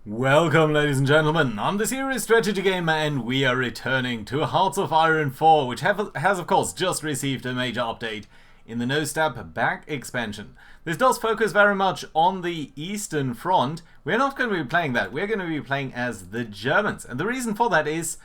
Welcome, ladies and gentlemen. I'm the Serious Strategy Gamer, and we are returning to Hearts of Iron 4, which has, of course, just received a major update in the No Step Back expansion. This does focus very much on the Eastern Front. We're not going to be playing that. We're going to be playing as the Germans, and the reason for that is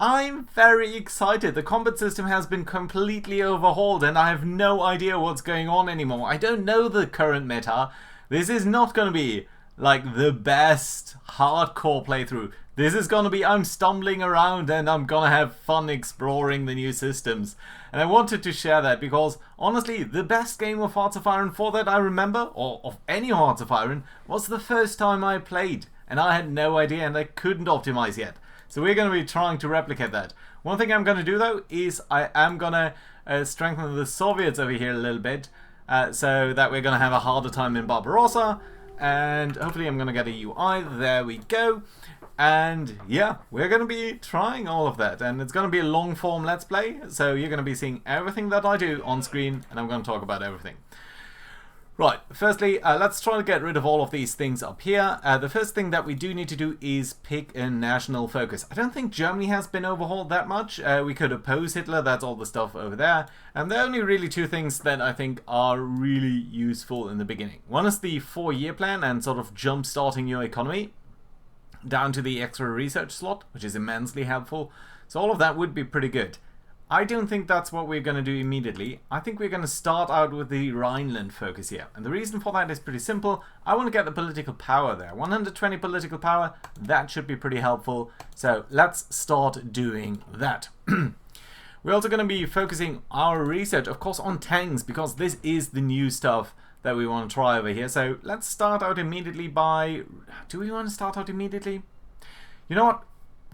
I'm very excited. The combat system has been completely overhauled, and I have no idea what's going on anymore. I don't know the current meta. This is not going to be like the best hardcore playthrough. This is gonna be I'm stumbling around and I'm gonna have fun exploring the new systems. And I wanted to share that because honestly the best game of Hearts of Iron 4 that I remember, or of any Hearts of Iron, was the first time I played, and I had no idea and I couldn't optimize yet. So we're going to be trying to replicate that. One thing I'm going to do though is I am going to strengthen the Soviets over here a little bit, so that we're going to have a harder time in Barbarossa. And hopefully I'm going to get a UI. There we go. And yeah, we're going to be trying all of that. And it's going to be a long form Let's Play. So you're going to be seeing everything that I do on screen. And I'm going to talk about everything. Right, firstly, let's try to get rid of all of these things up here. The first thing that we do need to do is pick a national focus. I don't think Germany has been overhauled that much. We could oppose Hitler, that's all the stuff over there. And there are only really two things that I think are really useful in the beginning. One is the 4-year plan and sort of jump-starting your economy down to the extra research slot, which is immensely helpful. So all of that would be pretty good. I don't think that's what we're going to do immediately. I think we're going to start out with the Rhineland focus here. And the reason for that is pretty simple. I want to get the political power there. 120 political power, that should be pretty helpful. So let's start doing that. We're also going to be focusing our research, of course, on tanks, because this is the new stuff that we want to try over here. So let's start out immediately by... Do we want to start out immediately? You know what?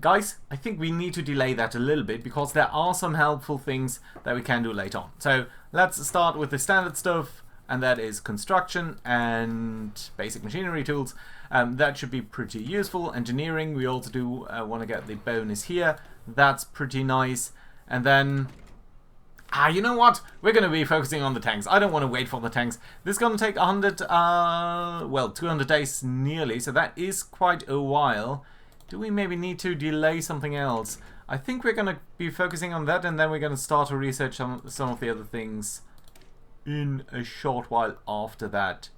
Guys, I think we need to delay that a little bit because there are some helpful things that we can do later on. So let's start with the standard stuff, and that is construction and basic machinery tools. That should be pretty useful. Engineering, we also do want to get the bonus here. That's pretty nice. And then, you know what? We're going to be focusing on the tanks. I don't want to wait for the tanks. This is going to take 200 days nearly, so that is quite a while. Do we maybe need to delay something else? I think we're going to be focusing on that, and then we're going to start to research some of the other things in a short while after that.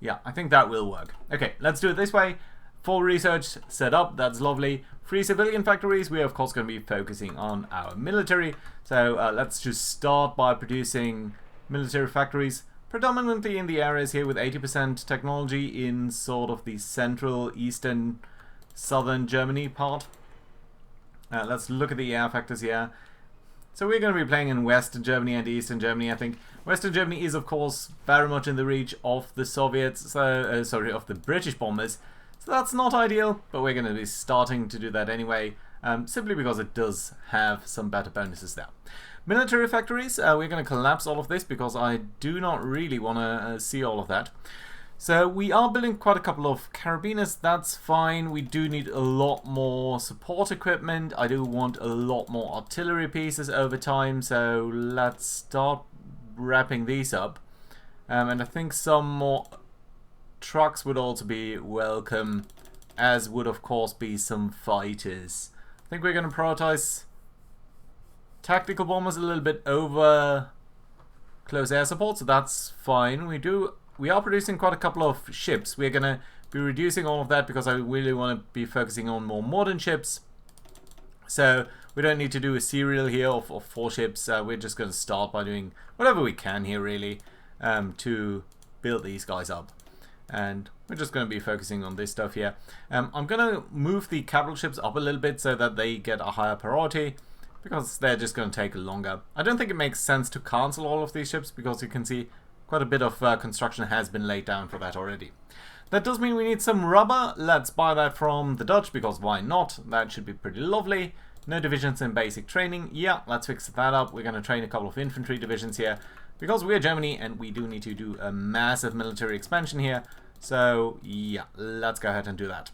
Yeah, I think that will work. Okay, let's do it this way. Full research set up, that's lovely. 3 civilian factories, we're of course going to be focusing on our military. So let's just start by producing military factories, predominantly in the areas here with 80% technology in sort of the central, eastern, southern Germany part. Let's look at the air factors here. So we're going to be playing in Western Germany and Eastern Germany, I think. Western Germany is, of course, very much in the reach of the Soviets, sorry, of the British bombers. So that's not ideal, but we're going to be starting to do that anyway, simply because it does have some better bonuses there. Military factories, we're going to collapse all of this because I do not really want to see all of that. So we are building quite a couple of carabiners, that's fine. We do need a lot more support equipment. I do want a lot more artillery pieces over time, so let's start wrapping these up. And I think some more trucks would also be welcome, as would of course be some fighters. I think we're going to prioritize tactical bombers a little bit over close air support, so that's fine. We are producing quite a couple of ships. We're going to be reducing all of that because I really want to be focusing on more modern ships. So we don't need to do a serial here of 4 ships. We're just going to start by doing whatever we can here really to build these guys up. And we're just going to be focusing on this stuff here. I'm going to move the capital ships up a little bit so that they get a higher priority, because they're just going to take longer. I don't think it makes sense to cancel all of these ships because you can see quite a bit of construction has been laid down for that already. That does mean we need some rubber. Let's buy that from the Dutch, because why not? That should be pretty lovely. No divisions in basic training. Yeah, let's fix that up. We're going to train a couple of infantry divisions here, because we're Germany and we do need to do a massive military expansion here. So yeah, let's go ahead and do that.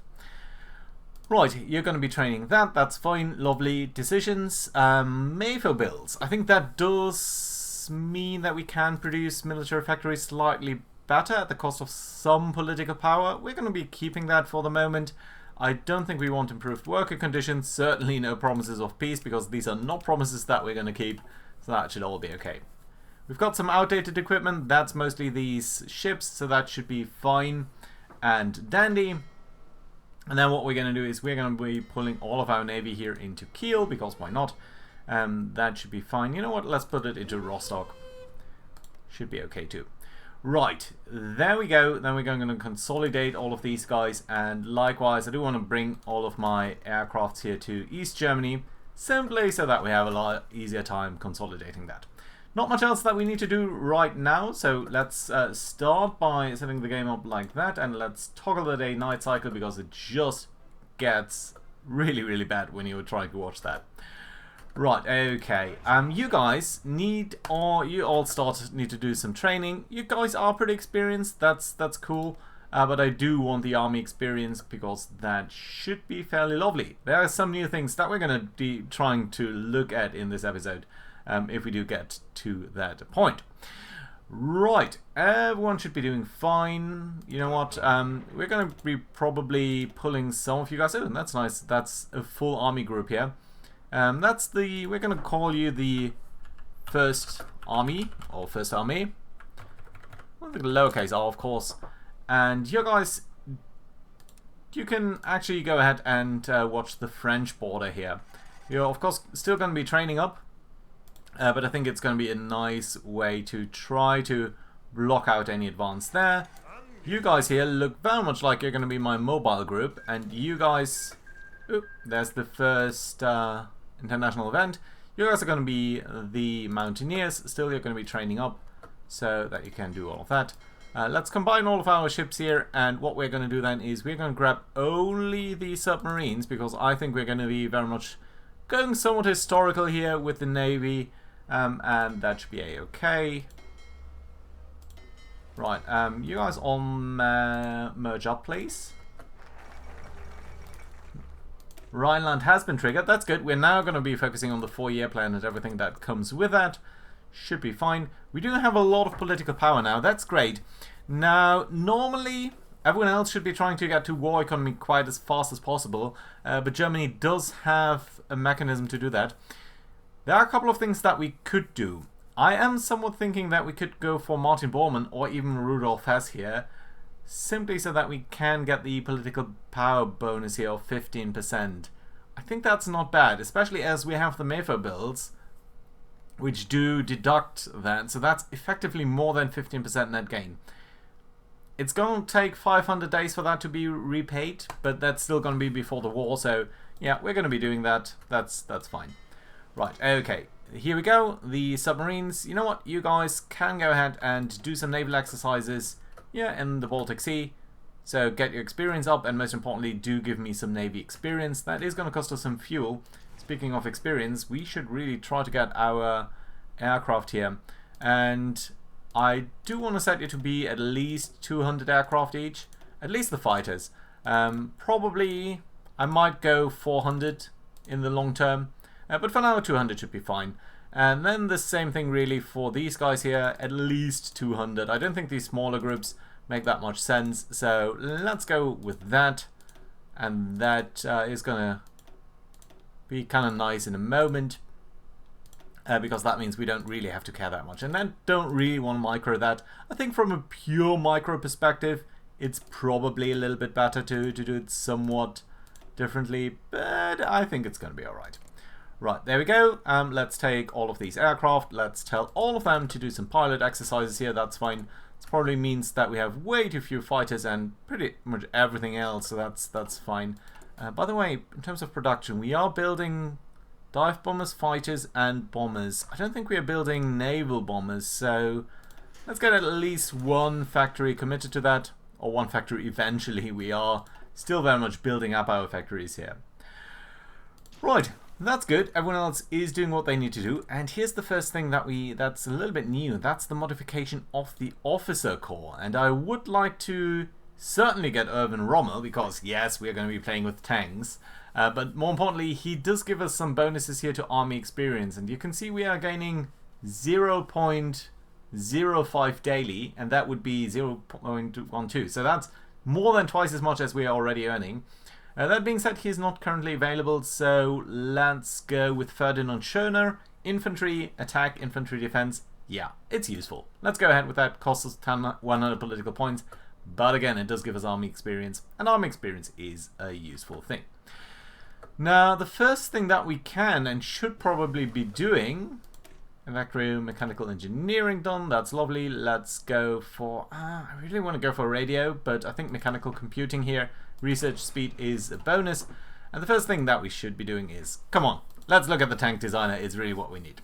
Right, you're going to be training that. That's fine. Lovely decisions. Mayfield builds. I think that does mean that we can produce military factories slightly better at the cost of some political power. We're going to be keeping that for the moment. I don't think we want improved worker conditions, certainly no promises of peace, because these are not promises that we're going to keep, so that should all be okay. We've got some outdated equipment, that's mostly these ships, so that should be fine and dandy. And then what we're going to do is we're going to be pulling all of our navy here into Kiel, because why not? That should be fine. You know what, let's put it into Rostock. Should be okay too. Right, there we go. Then we're going to consolidate all of these guys, and likewise I do want to bring all of my aircrafts here to East Germany, simply so that we have a lot easier time consolidating that. Not much else that we need to do right now, so let's start by setting the game up like that, and let's toggle the day-night cycle, because it just gets really, really bad when you're trying to watch that. Right, okay. You guys need to do some training. You guys are pretty experienced. That's cool. But I do want the army experience, because that should be fairly lovely. There are some new things that we're going to be trying to look at in this episode, if we do get to that point. Right, everyone should be doing fine. You know what? We're going to be probably pulling some of you guys. Oh, that's nice. That's a full army group here. We're going to call you the First Army, or First Army. Well, the lowercase r, of course. And you guys, you can actually go ahead and watch the French border here. You're, of course, still going to be training up, but I think it's going to be a nice way to try to block out any advance there. You guys here look very much like you're going to be my mobile group, and you guys... Oop, there's the first... international event. You guys are going to be the mountaineers. Still, you're going to be training up so that you can do all of that. Let's combine all of our ships here, and what we're going to do then is we're going to grab only the submarines, because I think we're going to be very much going somewhat historical here with the navy, and that should be a-okay. Right, you guys all merge up, please. Rhineland has been triggered. That's good. We're now going to be focusing on the 4-year plan and everything that comes with that. Should be fine. We do have a lot of political power now. That's great. Now, normally, everyone else should be trying to get to war economy quite as fast as possible. But Germany does have a mechanism to do that. There are a couple of things that we could do. I am somewhat thinking that we could go for Martin Bormann or even Rudolf Hess here, simply so that we can get the political power bonus here of 15%. I think that's not bad, especially as we have the MEFO bills, which do deduct that, so that's effectively more than 15% net gain. It's going to take 500 days for that to be repaid, but that's still going to be before the war, so yeah, we're going to be doing that. That's fine. Right, okay, here we go. The submarines, you know what, you guys can go ahead and do some naval exercises, yeah, in the Baltic Sea. So get your experience up, and most importantly, do give me some Navy experience. That is going to cost us some fuel. Speaking of experience, we should really try to get our aircraft here. And I do want to set you to be at least 200 aircraft each. At least the fighters. Probably, I might go 400 in the long term. But for now, 200 should be fine. And then the same thing really for these guys here, at least 200. I don't think these smaller groups make that much sense, so let's go with that. And that is going to be kind of nice in a moment, because that means we don't really have to care that much. And then don't really want to micro that. I think from a pure micro perspective, it's probably a little bit better to do it somewhat differently, but I think it's going to be alright. Right, there we go. Let's take all of these aircraft. Let's tell all of them to do some pilot exercises here. That's fine. This probably means that we have way too few fighters and pretty much everything else, so that's fine. By the way, in terms of production, we are building dive bombers, fighters, and bombers. I don't think we are building naval bombers, so let's get at least one factory committed to that, or one factory eventually. We are still very much building up our factories here. Right. That's good. Everyone else is doing what they need to do. And here's the first thing that's a little bit new. That's the modification of the officer corps. And I would like to certainly get Erwin Rommel, because yes, we're going to be playing with tanks. But more importantly, he does give us some bonuses here to army experience. And you can see we are gaining 0.2 0.05 daily, and that would be 0.12. So that's more than twice as much as we are already earning. That being said, he's not currently available, so let's go with Ferdinand Schöner. Infantry, attack, infantry defense. Yeah, it's useful. Let's go ahead with that. Costs us 100 political points, but again, it does give us army experience, and army experience is a useful thing. Now, the first thing that we can and should probably be doing, electromechanical engineering done, that's lovely. Let's go for, I really want to go for radio, but I think mechanical computing here, research speed is a bonus. And the first thing that we should be doing is, come on, let's look at the tank designer, it's really what we need.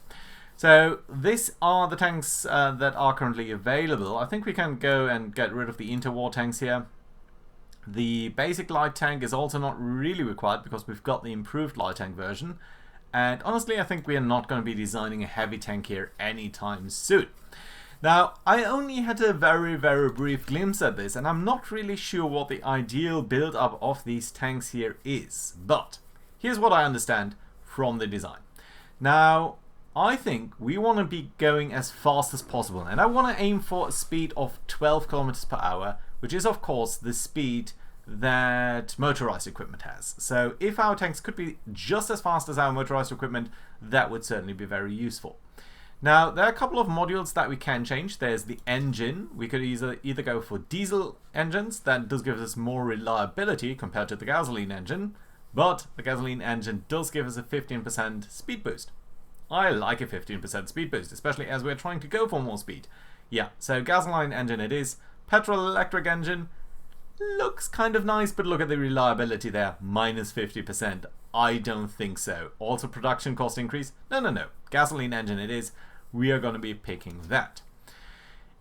So these are the tanks that are currently available. I think we can go and get rid of the interwar tanks here. The basic light tank is also not really required because we've got the improved light tank version. And honestly, I think we are not going to be designing a heavy tank here anytime soon. Now, I only had a very brief glimpse at this, and I'm not really sure what the ideal build-up of these tanks here is. But here's what I understand from the design. Now, I think we want to be going as fast as possible, and I want to aim for a speed of 12 kilometers per hour, which is of course the speed that motorized equipment has. So if our tanks could be just as fast as our motorized equipment, that would certainly be very useful. Now, there are a couple of modules that we can change. There's the engine. We could either go for diesel engines. That does give us more reliability compared to the gasoline engine, but the gasoline engine does give us a 15% speed boost. I like a 15% speed boost, especially as we're trying to go for more speed. Yeah, so gasoline engine it is. Petrol electric engine looks kind of nice, but look at the reliability there, minus 50%. I don't think so. Also production cost increase? No. Gasoline engine it is. We are going to be picking that.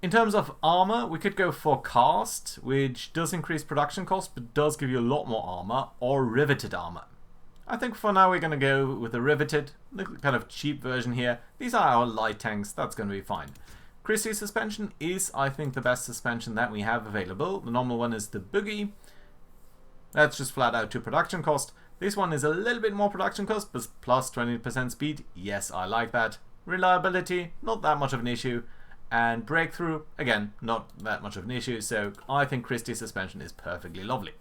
In terms of armor, we could go for cast, which does increase production cost, but does give you a lot more armor, or riveted armor. I think for now we're going to go with the riveted, the kind of cheap version here. These are our light tanks, that's going to be fine. Christie suspension is, I think, the best suspension that we have available. The normal one is the Boogie. That's just flat out to production cost. This one is a little bit more production cost, but plus 20% speed. Yes, I like that. Reliability, not that much of an issue. And breakthrough, again, not that much of an issue. So I think Christie suspension is perfectly lovely.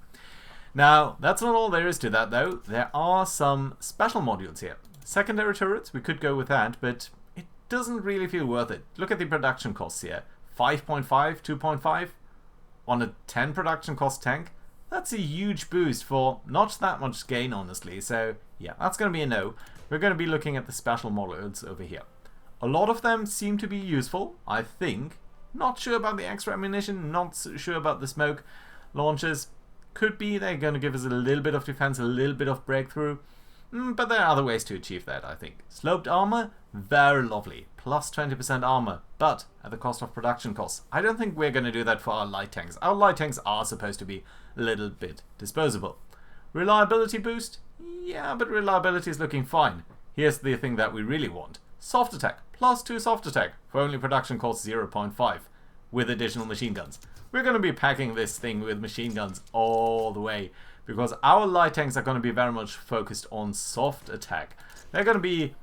Now, that's not all there is to that, though. There are some special modules here. Secondary turrets, we could go with that, but it doesn't really feel worth it. Look at the production costs here. 5.5, 2.5 on a 10 production cost tank. That's a huge boost for not that much gain, honestly. So, yeah, that's going to be a no. We're going to be looking at the special modules over here. A lot of them seem to be useful, I think. Not sure about the extra ammunition, not sure about the smoke launchers. Could be they're going to give us a little bit of defense, a little bit of breakthrough. But there are other ways to achieve that, I think. Sloped armor, very lovely. Plus 20% armor, but at the cost of production costs. I don't think we're going to do that for our light tanks. Our light tanks are supposed to be a little bit disposable. Reliability boost? Yeah, but reliability is looking fine. Here's the thing that we really want. Soft attack, plus 2 soft attack, for only production costs 0.5, with additional machine guns. We're going to be packing this thing with machine guns all the way, because our light tanks are going to be very much focused on soft attack. They're going to be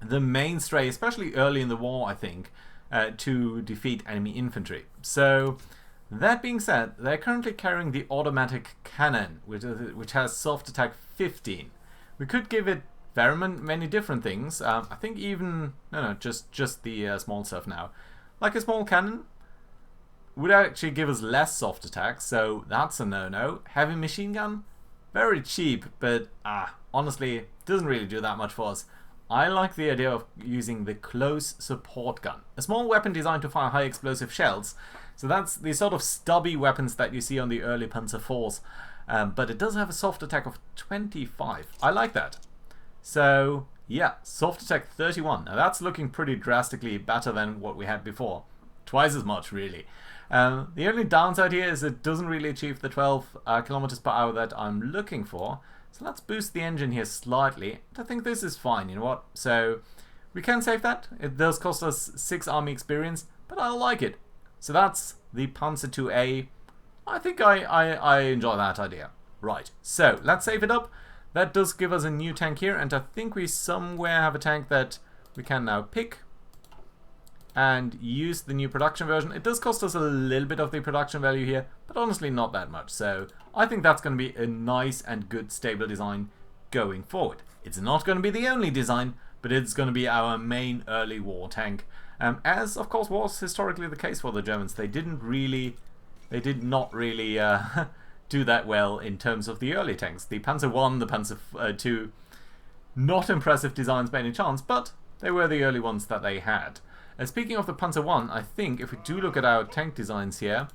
the mainstay, especially early in the war, I think, to defeat enemy infantry. So, that being said, they're currently carrying the automatic cannon, which has soft attack 15. We could give it very many different things. I think even, just the small stuff now. Like a small cannon would actually give us less soft attack, so that's a no-no. Heavy machine gun, very cheap, but honestly, doesn't really do that much for us. I like the idea of using the close support gun. A small weapon designed to fire high explosive shells. So that's the sort of stubby weapons that you see on the early Panzer IVs. But it does have a soft attack of 25. I like that. So, yeah, soft attack 31. Now that's looking pretty drastically better than what we had before. Twice as much, really. The only downside here is it doesn't really achieve the 12 kilometers per hour that I'm looking for. So let's boost the engine here slightly. I think this is fine, you know what? So we can save that. It does cost us 6 army experience, but I like it. So that's the Panzer IIA. I think I enjoy that idea. Right, so let's save it up. That does give us a new tank here, and I think we somewhere have a tank that we can now pick. and use the new production version. It does cost us a little bit of the production value here, but honestly not that much. So I think that's going to be a nice and good stable design going forward. It's not going to be the only design, but it's going to be our main early war tank. As of course was historically the case for the Germans. They did not really do that well in terms of the early tanks. The Panzer I, the Panzer II, not impressive designs by any chance, but they were the early ones that they had. Speaking of the Panzer I, I think if we do look at our tank designs here,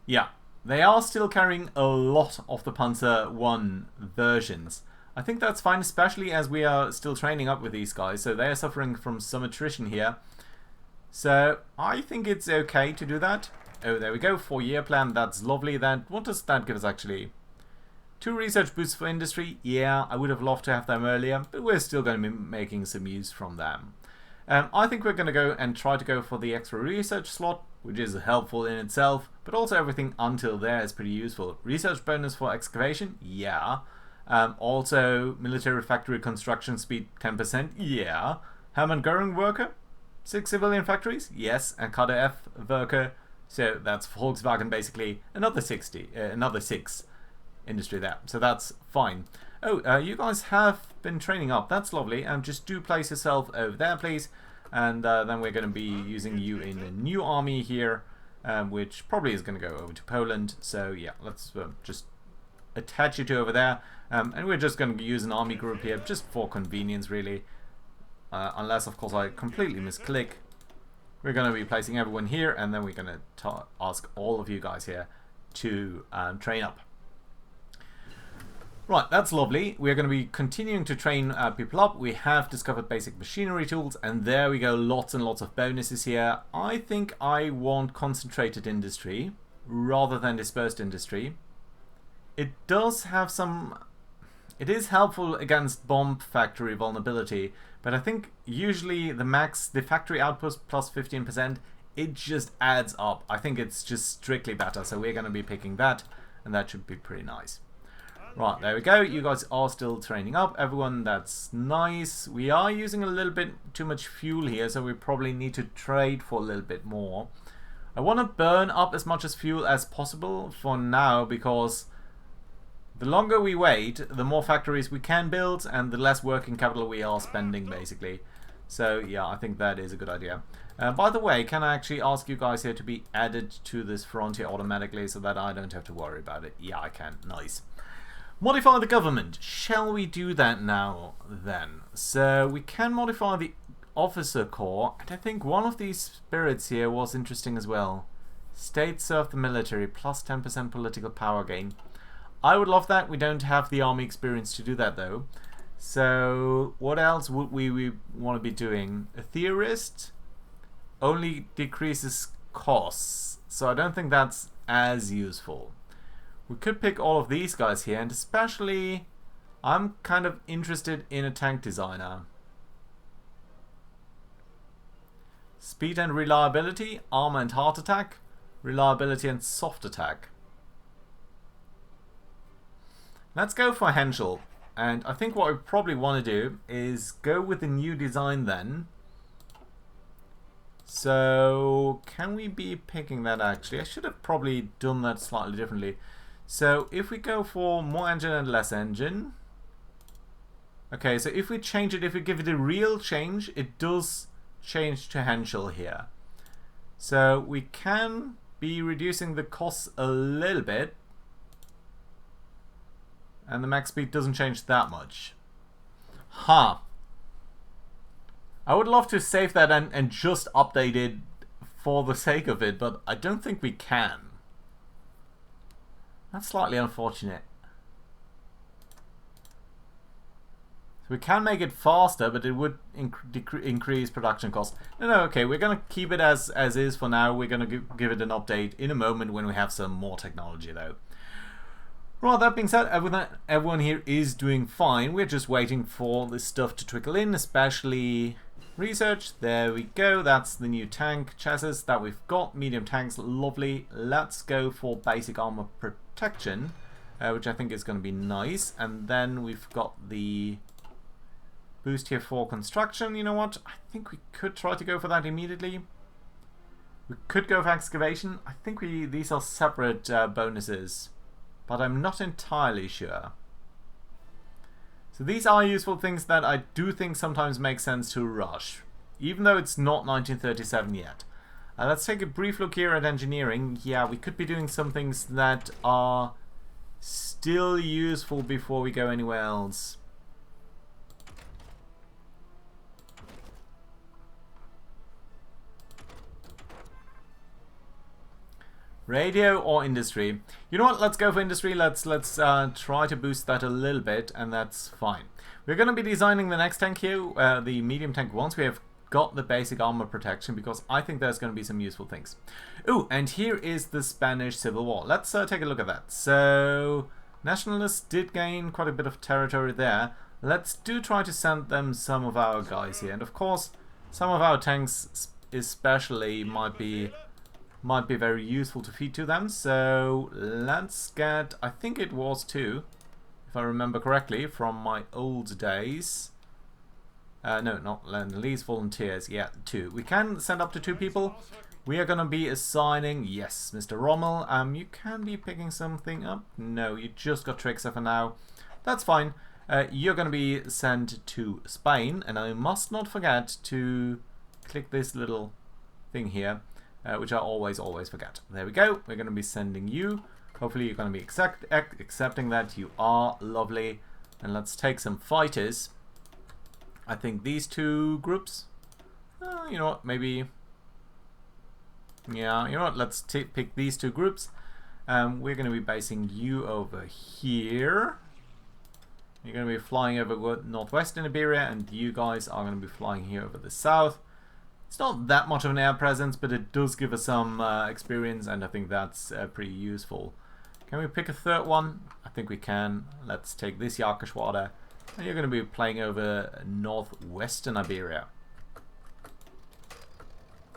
yeah, they are still carrying a lot of the Panzer I versions. I think that's fine, especially as we are still training up with these guys, so they are suffering from some attrition here. So I think it's okay to do that. Oh, there we go, 4-year plan, that's lovely. Then what does that give us actually? 2 research boosts for industry. Yeah, I would have loved to have them earlier, but we're still going to be making some use from them. I think we're going to go and try to go for the extra research slot, which is helpful in itself, but also everything until there is pretty useful. Research bonus for excavation? Yeah. Also, military factory construction speed 10%? Yeah. Hermann Göring worker? 6 civilian factories? Yes. And KDF worker? So that's Volkswagen basically. Another 6 industry there. So that's fine. Oh, you guys have been training up. That's lovely. Just do place yourself over there, please. And then we're going to be using you in a new army here, which probably is going to go over to Poland. So yeah, let's just attach you to over there. And we're just going to use an army group here, just for convenience, really. Unless, of course, I completely misclick. We're going to be placing everyone here, and then we're going to ask all of you guys here to train up. Right, that's lovely. We're going to be continuing to train people up. We have discovered basic machinery tools, and there we go, lots and lots of bonuses here. I think I want concentrated industry rather than dispersed industry. It does have some... It is helpful against bomb factory vulnerability, but I think usually the factory output plus 15%, it just adds up. I think it's just strictly better, so we're going to be picking that, and that should be pretty nice. Right, there we go. You guys are still training up. Everyone, that's nice. We are using a little bit too much fuel here, so we probably need to trade for a little bit more. I want to burn up as much as fuel as possible for now, because the longer we wait, the more factories we can build, and the less working capital we are spending, basically. So, yeah, I think that is a good idea. By the way, can I actually ask you guys here to be added to this frontier automatically so that I don't have to worry about it? Yeah, I can. Nice. Modify the government. Shall we do that now, then? So, we can modify the officer corps, and I think one of these spirits here was interesting as well. State serve the military, plus 10% political power gain. I would love that. We don't have the army experience to do that, though. So, what else would we want to be doing? A theorist only decreases costs, so I don't think that's as useful. We could pick all of these guys here, and especially I'm kind of interested in a tank designer. Speed and reliability, armor and heart attack, reliability and soft attack. Let's go for Henschel. And I think what we probably want to do is go with the new design then. So, can we be picking that actually? I should have probably done that slightly differently. So, if we go for more engine and less engine. Okay, so if we change it, if we give it a real change, it does change to Henschel here. So, we can be reducing the costs a little bit. And the max speed doesn't change that much. Huh. I would love to save that and just update it for the sake of it, but I don't think we can. That's slightly unfortunate. So we can make it faster, but it would increase production costs. No, okay, we're going to keep it as is for now. We're going to give it an update in a moment when we have some more technology, though. Right, that being said, everyone here is doing fine. We're just waiting for this stuff to trickle in, especially research. There we go. That's the new tank chassis that we've got. Medium tanks, lovely. Let's go for basic armor protection, which I think is going to be nice. And then we've got the boost here for construction. You know what? I think we could try to go for that immediately. We could go for excavation. I think these are separate bonuses, but I'm not entirely sure. So these are useful things that I do think sometimes make sense to rush, even though it's not 1937 yet. Let's take a brief look here at engineering. Yeah, we could be doing some things that are still useful before we go anywhere else. Radio or industry? You know what? Let's go for industry. Let's try to boost that a little bit, and that's fine. We're going to be designing the next tank here, the medium tank, once we have got the basic armor protection, because I think there's going to be some useful things. Ooh, and here is the Spanish Civil War. Let's take a look at that. So, nationalists did gain quite a bit of territory there. Let's try to send them some of our guys here, and of course, some of our tanks, especially, might be very useful to feed to them. So let's get, I think it was 2, if I remember correctly, from my old days. No, not Lend-Lease, volunteers. Yeah, 2. We can send up to 2 people. We are going to be assigning, yes, Mr. Rommel. You can be picking something up. No, you just got Trickster for now. That's fine. You're going to be sent to Spain, and I must not forget to click this little thing here. Which I always forget. There we go. We're going to be sending you. Hopefully you're going to be accepting that. You are lovely. And let's take some fighters. I think these 2 groups. You know what? Maybe. Yeah, you know what? Let's pick these 2 groups. We're going to be basing you over here. You're going to be flying over northwestern Iberia, and you guys are going to be flying here over the south. It's not that much of an air presence, but it does give us some experience, and I think that's pretty useful. Can we pick a 3rd one? I think we can. Let's take this Jagdgeschwader. And you're going to be playing over northwestern Iberia.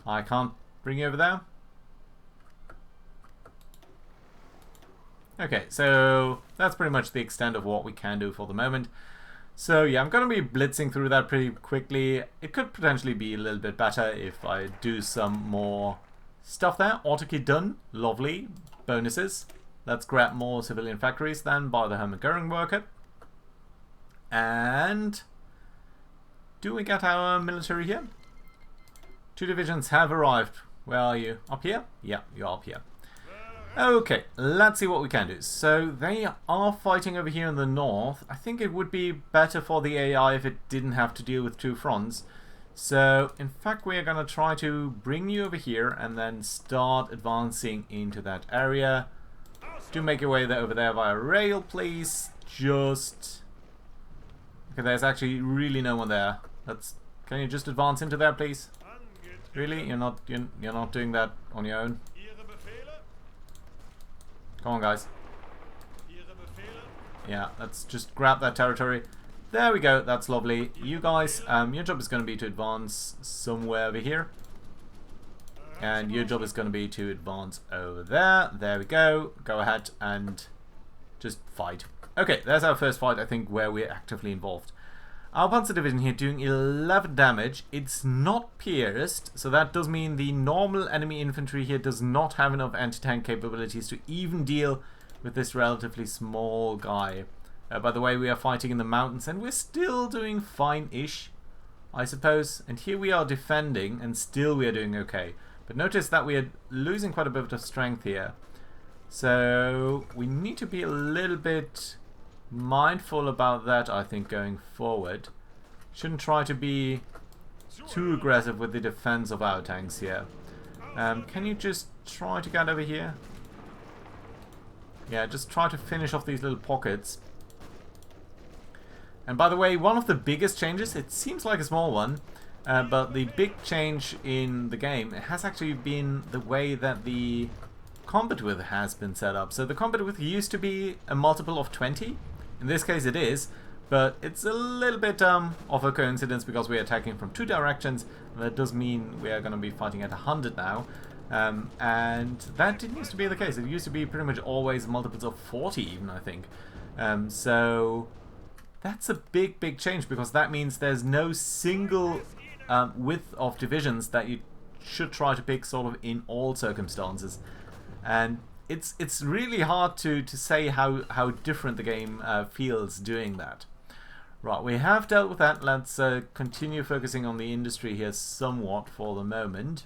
I can't bring you over there. Okay, so that's pretty much the extent of what we can do for the moment. So yeah, I'm going to be blitzing through that pretty quickly. It could potentially be a little bit better if I do some more stuff there. Autarky done. Lovely. Bonuses. Let's grab more civilian factories then by the Hermann Göring worker. And do we get our military here? 2 divisions have arrived. Where are you? Up here? Yeah, you're up here. Okay, let's see what we can do. So they are fighting over here in the north. I think it would be better for the AI if it didn't have to deal with 2 fronts. So in fact we are going to try to bring you over here and then start advancing into that area. Do make your way over there via rail, please. Just... okay, there's actually really no one there. Can you just advance into there, please? Really? You're not doing that on your own? Come on, guys. Yeah, let's just grab that territory. There we go. That's lovely. You guys, your job is going to be to advance somewhere over here. And your job is going to be to advance over there. There we go. Go ahead and just fight. Okay, there's our first fight, I think, where we're actively involved. Our Panzer Division here doing 11 damage. It's not pierced, so that does mean the normal enemy infantry here does not have enough anti-tank capabilities to even deal with this relatively small guy. By the way, we are fighting in the mountains, and we're still doing fine-ish, I suppose. And here we are defending, and still we are doing okay. But notice that we are losing quite a bit of strength here. So we need to be a little bit mindful about that, I think, going forward. Shouldn't try to be too aggressive with the defense of our tanks here. Can you just try to get over here? Yeah, just try to finish off these little pockets. And by the way, one of the biggest changes, it seems like a small one, but the big change in the game has actually been the way that the combat width has been set up. So the combat width used to be a multiple of 20. In this case it is, but it's a little bit of a coincidence because we're attacking from 2 directions. And that does mean we are going to be fighting at 100 now. And that didn't used to be the case. It used to be pretty much always multiples of 40 even, I think. So that's a big, big change, because that means there's no single width of divisions that you should try to pick sort of in all circumstances. And it's really hard to say how different the game feels doing that. Right, we have dealt with that. Let's continue focusing on the industry here somewhat for the moment.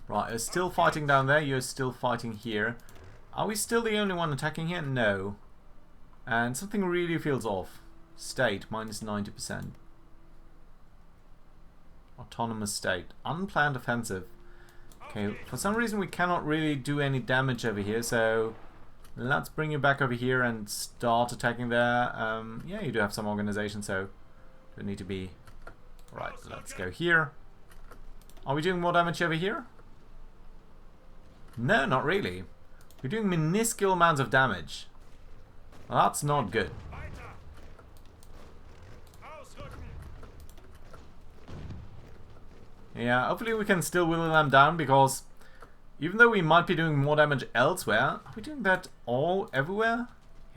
Right, you're still fighting down there, you're still fighting here. Are we still the only one attacking here? No. And something really feels off. State, minus 90%. Autonomous state. Unplanned offensive. Okay, for some reason we cannot really do any damage over here, so let's bring you back over here and start attacking there. Yeah, you do have some organization, so don't need to be... Right, let's go here. Are we doing more damage over here? No, not really. We're doing minuscule amounts of damage. Well, that's not good. Yeah, hopefully we can still whittle them down, because even though we might be doing more damage elsewhere, are we doing that all everywhere?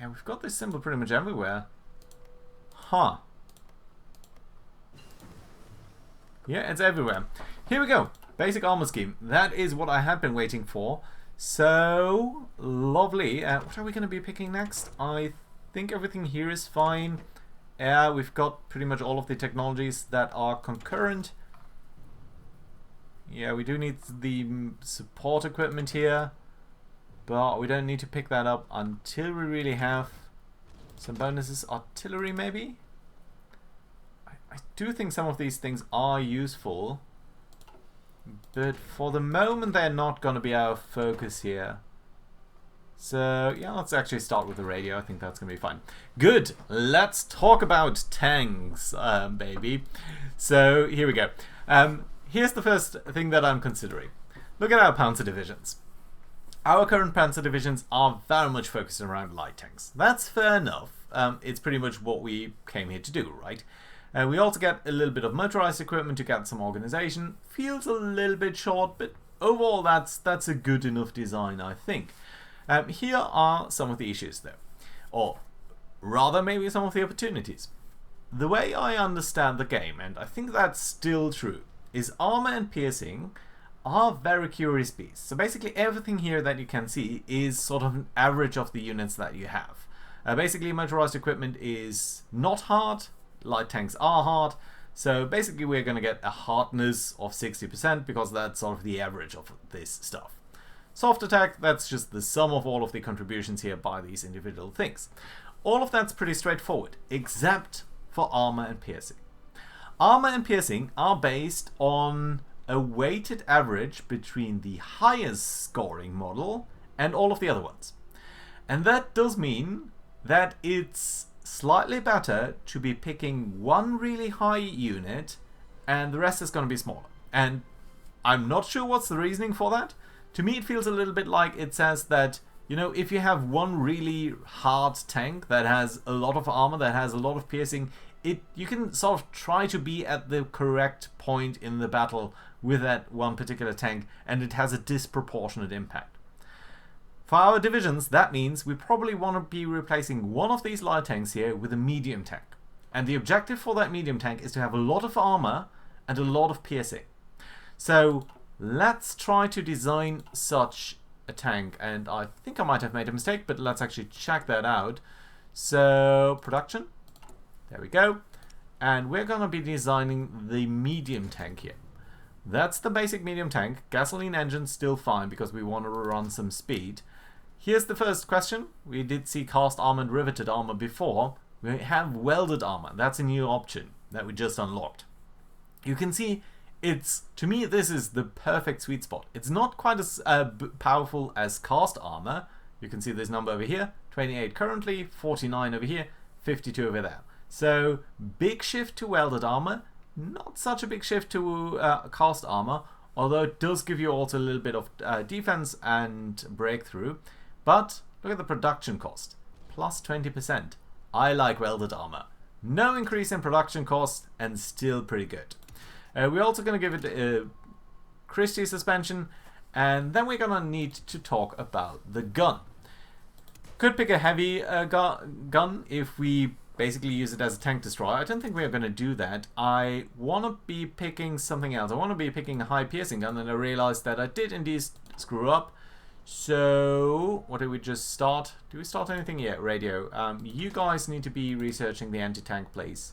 Yeah, we've got this symbol pretty much everywhere. Huh. Yeah, it's everywhere. Here we go. Basic armor scheme. That is what I had been waiting for. So, lovely. What are we going to be picking next? I think everything here is fine. Yeah, we've got pretty much all of the technologies that are concurrent. Yeah, we do need the support equipment here, but we don't need to pick that up until we really have some bonuses. Artillery, maybe? I do think some of these things are useful, but for the moment they're not going to be our focus here. So, yeah, let's actually start with the radio. I think that's going to be fine. Good! Let's talk about tanks, baby. So, here we go. Here's the first thing that I'm considering. Look at our Panzer divisions. Our current Panzer divisions are very much focused around light tanks. That's fair enough. It's pretty much what we came here to do, right? We also get a little bit of motorized equipment to get some organization. Feels a little bit short, but overall that's a good enough design, I think. Here are some of the issues, though. Or rather, maybe some of the opportunities. The way I understand the game, and I think that's still true, is armor and piercing are very curious beasts. So basically everything here that you can see is sort of an average of the units that you have. Basically motorized equipment is not hard, light tanks are hard, so basically we're going to get a hardness of 60% because that's sort of the average of this stuff. Soft attack, that's just the sum of all of the contributions here by these individual things. All of that's pretty straightforward, except for armor and piercing. Armor and piercing are based on a weighted average between the highest scoring model and all of the other ones. And that does mean that it's slightly better to be picking one really high unit and the rest is going to be smaller. And I'm not sure what's the reasoning for that. To me it feels a little bit like it says that, you know, if you have one really hard tank that has a lot of armor, that has a lot of piercing, you can sort of try to be at the correct point in the battle with that one particular tank, and it has a disproportionate impact. For our divisions, that means we probably want to be replacing one of these light tanks here with a medium tank. And the objective for that medium tank is to have a lot of armor and a lot of piercing. So let's try to design such a tank, and I think I might have made a mistake, but let's actually check that out. So, production. There we go. And we're going to be designing the medium tank here. That's the basic medium tank. Gasoline engine still fine because we want to run some speed. Here's the first question. We did see cast armor and riveted armor before. We have welded armor. That's a new option that we just unlocked. You can see to me, this is the perfect sweet spot. It's not quite as powerful as cast armor. You can see this number over here. 28 currently, 49 over here, 52 over there. So, big shift to welded armor, not such a big shift to cast armor, although it does give you also a little bit of defense and breakthrough. But, look at the production cost, plus 20%. I like welded armor. No increase in production cost, and still pretty good. We're also going to give it a Christie suspension, and then we're going to need to talk about the gun. Could pick a heavy gun if we basically use it as a tank destroyer. I don't think we are going to do that. I want to be picking something else. I want to be picking a high piercing gun, and I realized that I did indeed screw up. So, what did we just start? Do we start anything yet? Radio. You guys need to be researching the anti-tank, please.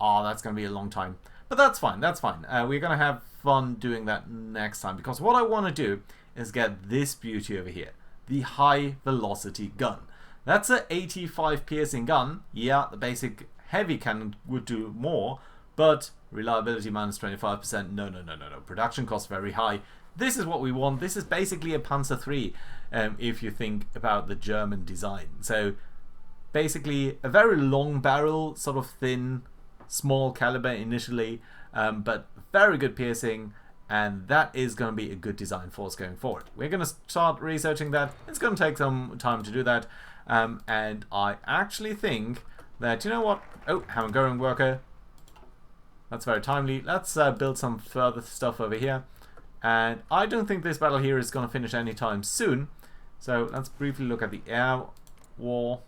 Oh, that's going to be a long time. But that's fine, that's fine. We're going to have fun doing that next time, because what I want to do is get this beauty over here. The high velocity gun. That's a 85 piercing gun. Yeah, the basic heavy cannon would do more, but reliability minus 25%. No. Production cost very high. This is what we want. This is basically a Panzer III, if you think about the German design. So basically a very long barrel, sort of thin, small caliber initially, but very good piercing. And that is going to be a good design for us going forward. We're going to start researching that. It's going to take some time to do that. And I actually think that, you know what? Oh, Hammer-Göring worker. That's very timely. Let's build some further stuff over here. And I don't think this battle here is going to finish anytime soon. So let's briefly look at the air war.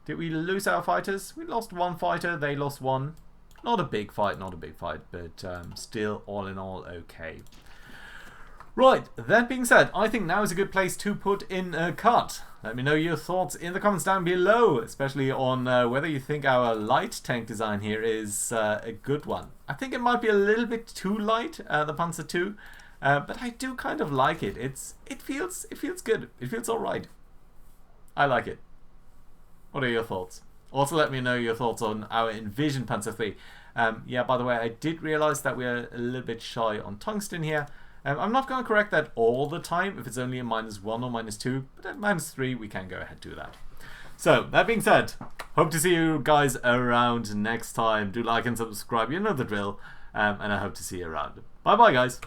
Did we lose our fighters? We lost one fighter. They lost one. Not a big fight, but still, all in all, okay. Right, that being said, I think now is a good place to put in a cut. Let me know your thoughts in the comments down below, especially on whether you think our light tank design here is a good one. I think it might be a little bit too light, the Panzer II, but I do kind of like it. It feels good. It feels alright. I like it. What are your thoughts? Also, let me know your thoughts on our Envision Panzer III. Yeah, by the way, I did realize that we're a little bit shy on tungsten here. I'm not going to correct that all the time if it's only a -1 or -2, but at -3 we can go ahead and do that. So, that being said, hope to see you guys around next time. Do like and subscribe, you know the drill, and I hope to see you around. Bye bye, guys.